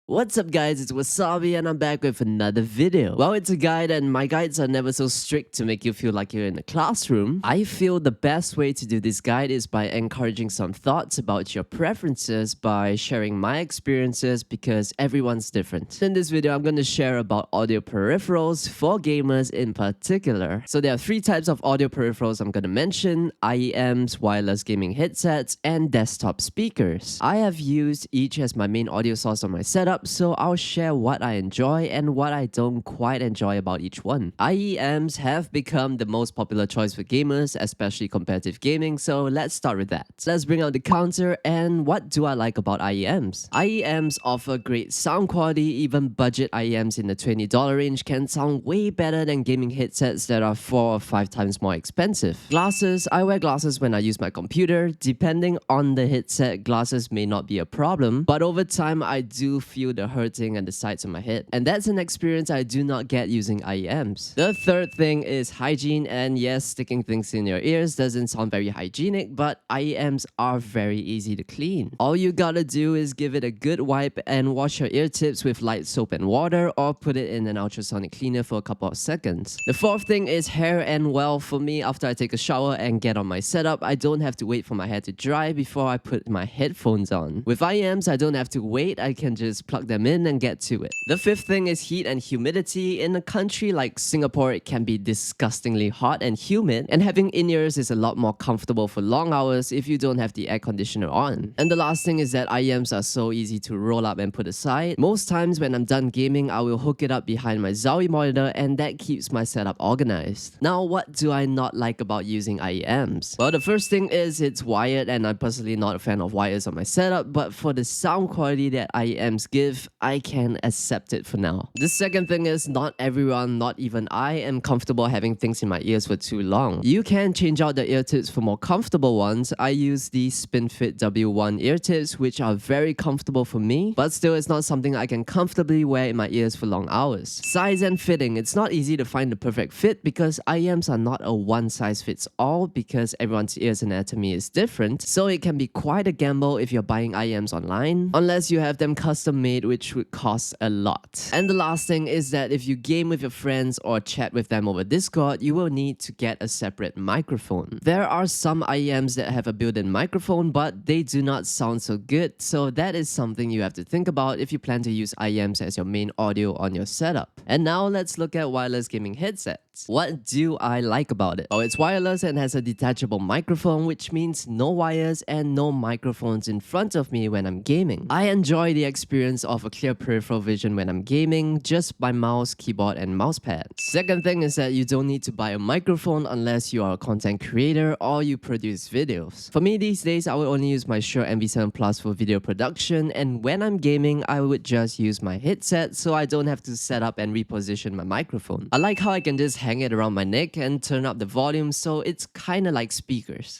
What's up guys, it's Wasabi and I'm back with another video. Well, it's a guide and my guides are never so strict to make you feel like you're in a classroom. I feel the best way to do this guide is by encouraging some thoughts about your preferences by sharing my experiences because everyone's different. In this video, I'm going to share about audio peripherals for gamers in particular. So there are three types of audio peripherals I'm going to mention: IEMS, wireless gaming headsets, and desktop speakers. I have used each as my main audio source on my setup, so I'll share what I enjoy and what I don't quite enjoy about each one. IEMs have become the most popular choice for gamers, especially competitive gaming, so let's start with that. Let's bring out the counter, and what do I like about IEMs? IEMs offer great sound quality. Even budget IEMs in the $20 range can sound way better than gaming headsets that are 4 or 5 times more expensive. Glasses, I wear glasses when I use my computer. Depending on the headset, glasses may not be a problem, but over time I do feel the hurting and the sides of my head, and that's an experience I do not get using IEMs. The third thing is hygiene, and yes, sticking things in your ears doesn't sound very hygienic, but IEMs are very easy to clean. All you gotta do is give it a good wipe and wash your ear tips with light soap and water, or put it in an ultrasonic cleaner for a couple of seconds. The fourth thing is hair, and well, for me, after I take a shower and get on my setup, I don't have to wait for my hair to dry before I put my headphones on. With IEMs, I don't have to wait, I can just plug them in and get to it. The fifth thing is heat and humidity. In a country like Singapore, it can be disgustingly hot and humid, and having in-ears is a lot more comfortable for long hours if you don't have the air conditioner on. And the last thing is that IEMs are so easy to roll up and put aside. Most times when I'm done gaming, I will hook it up behind my Zowie monitor, and that keeps my setup organized. Now, what do I not like about using IEMs? Well, the first thing is it's wired, and I'm personally not a fan of wires on my setup, but for the sound quality that IEMs give, I can accept it for now. The second thing is not everyone, not even I, am comfortable having things in my ears for too long. You can change out the ear tips for more comfortable ones. I use the Spinfit W1 ear tips, which are very comfortable for me, but still it's not something I can comfortably wear in my ears for long hours. Size and fitting. It's not easy to find the perfect fit because IEMs are not a one-size-fits-all because everyone's ears anatomy is different, so it can be quite a gamble if you're buying IEMs online, unless you have them custom made, which would cost a lot. And the last thing is that if you game with your friends or chat with them over Discord, you will need to get a separate microphone. There are some IEMs that have a built-in microphone, but they do not sound so good, so that is something you have to think about if you plan to use IEMs as your main audio on your setup. And now let's look at wireless gaming headsets. What do I like about it? Oh, it's wireless and has a detachable microphone, which means no wires and no microphones in front of me when I'm gaming. I enjoy the experience of a clear peripheral vision when I'm gaming, just my mouse, keyboard, and mousepad. Second thing is that you don't need to buy a microphone unless you are a content creator or you produce videos. For me these days, I would only use my Shure MV7 Plus for video production, and when I'm gaming, I would just use my headset so I don't have to set up and reposition my microphone. I like how I can just hang it around my neck and turn up the volume, so it's kinda like speakers.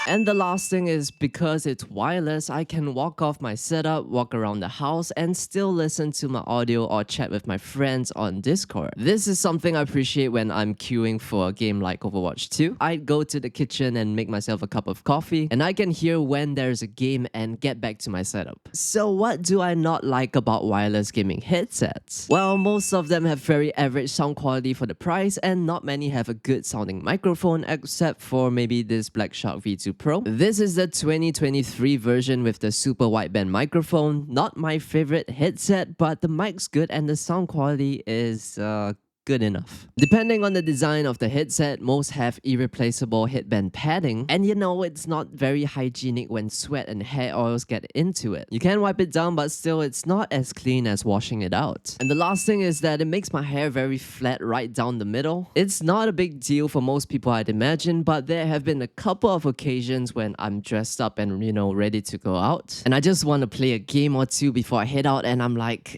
And the last thing is, because it's wireless, I can walk off my setup, walk around the house, and still listen to my audio or chat with my friends on Discord. This is something I appreciate when I'm queuing for a game like Overwatch 2. I'd go to the kitchen and make myself a cup of coffee, and I can hear when there's a game and get back to my setup. So what do I not like about wireless gaming headsets? Well, most of them have very average sound quality for the price, and not many have a good sounding microphone except for maybe this BlackShark V2 Pro. This is the 2023 version with the super wideband microphone. Not my favorite headset, but the mic's good and the sound quality is good enough. Depending on the design of the headset, most have irreplaceable headband padding, and you know it's not very hygienic when sweat and hair oils get into it. You can wipe it down, but still it's not as clean as washing it out. And the last thing is that it makes my hair very flat right down the middle. It's not a big deal for most people, I'd imagine, but there have been a couple of occasions when I'm dressed up and, you know, ready to go out, and I just want to play a game or two before I head out, and I'm like,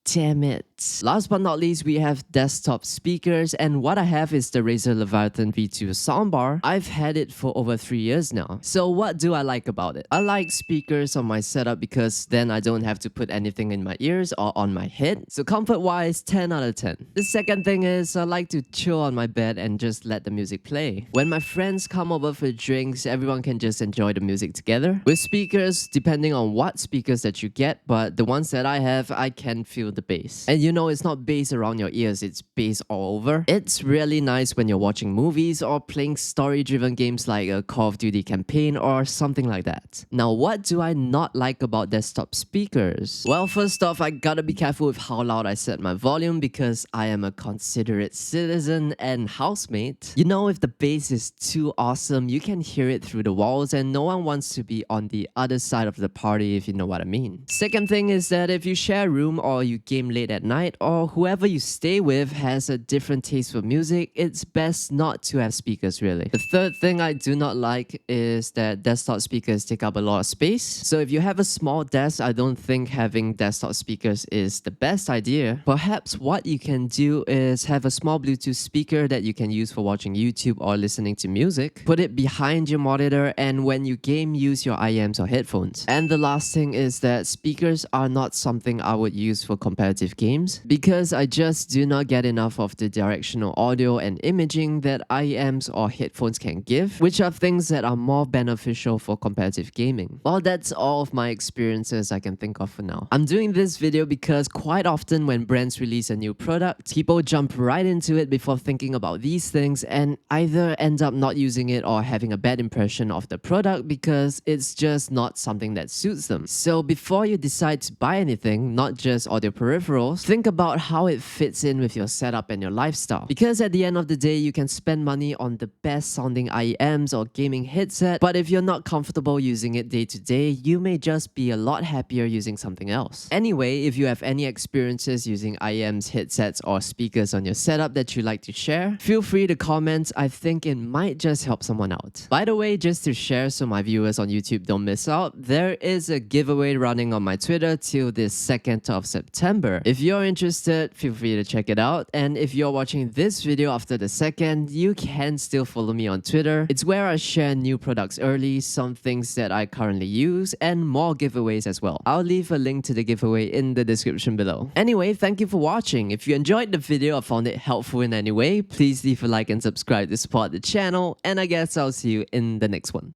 damn it, Last but not least, we have desktop speakers, and what I have is the Razer Leviathan V2 soundbar. I've had it for over 3 years now. So what do I like about it? I like speakers on my setup because then I don't have to put anything in my ears or on my head. So comfort-wise, 10 out of 10. The second thing is I like to chill on my bed and just let the music play. When my friends come over for drinks, everyone can just enjoy the music together. With speakers, depending on what speakers that you get, but the ones that I have, I can feel the bass. And you know, it's not bass around your ears, it's bass all over. It's really nice when you're watching movies or playing story-driven games like a Call of Duty campaign or something like that. Now, what do I not like about desktop speakers? Well, first off, I gotta be careful with how loud I set my volume because I am a considerate citizen and housemate. You know, if the bass is too awesome, you can hear it through the walls and no one wants to be on the other side of the party, if you know what I mean. Second thing is that if you share a room or you game late at night or whoever you stay with has a different taste for music, it's best not to have speakers really. The third thing I do not like is that desktop speakers take up a lot of space. So if you have a small desk, I don't think having desktop speakers is the best idea. Perhaps what you can do is have a small Bluetooth speaker that you can use for watching YouTube or listening to music. Put it behind your monitor, and when you game, use your IEMS or headphones. And the last thing is that speakers are not something I would use for competitive games because I just do not get enough of the directional audio and imaging that IEMS or headphones can give, which are things that are more beneficial for competitive gaming. Well, that's all of my experiences I can think of for now. I'm doing this video because quite often when brands release a new product, people jump right into it before thinking about these things and either end up not using it or having a bad impression of the product because it's just not something that suits them. So before you decide to buy anything, not just audio peripherals, think about how it fits in with your setup and your lifestyle. Because at the end of the day, you can spend money on the best sounding IEMs or gaming headset, but if you're not comfortable using it day to day, you may just be a lot happier using something else. Anyway, if you have any experiences using IEMs headsets or speakers on your setup that you'd like to share, feel free to comment. I think it might just help someone out. By the way, just to share so my viewers on YouTube don't miss out, there is a giveaway running on my Twitter till the 2nd of September. If you're interested, feel free to check it out. And if you're watching this video after the 2nd, you can still follow me on Twitter. It's where I share new products early, some things that I currently use, and more giveaways as well. I'll leave a link to the giveaway in the description below. Anyway, thank you for watching. If you enjoyed the video or found it helpful in any way, please leave a like and subscribe to support the channel, and I guess I'll see you in the next one.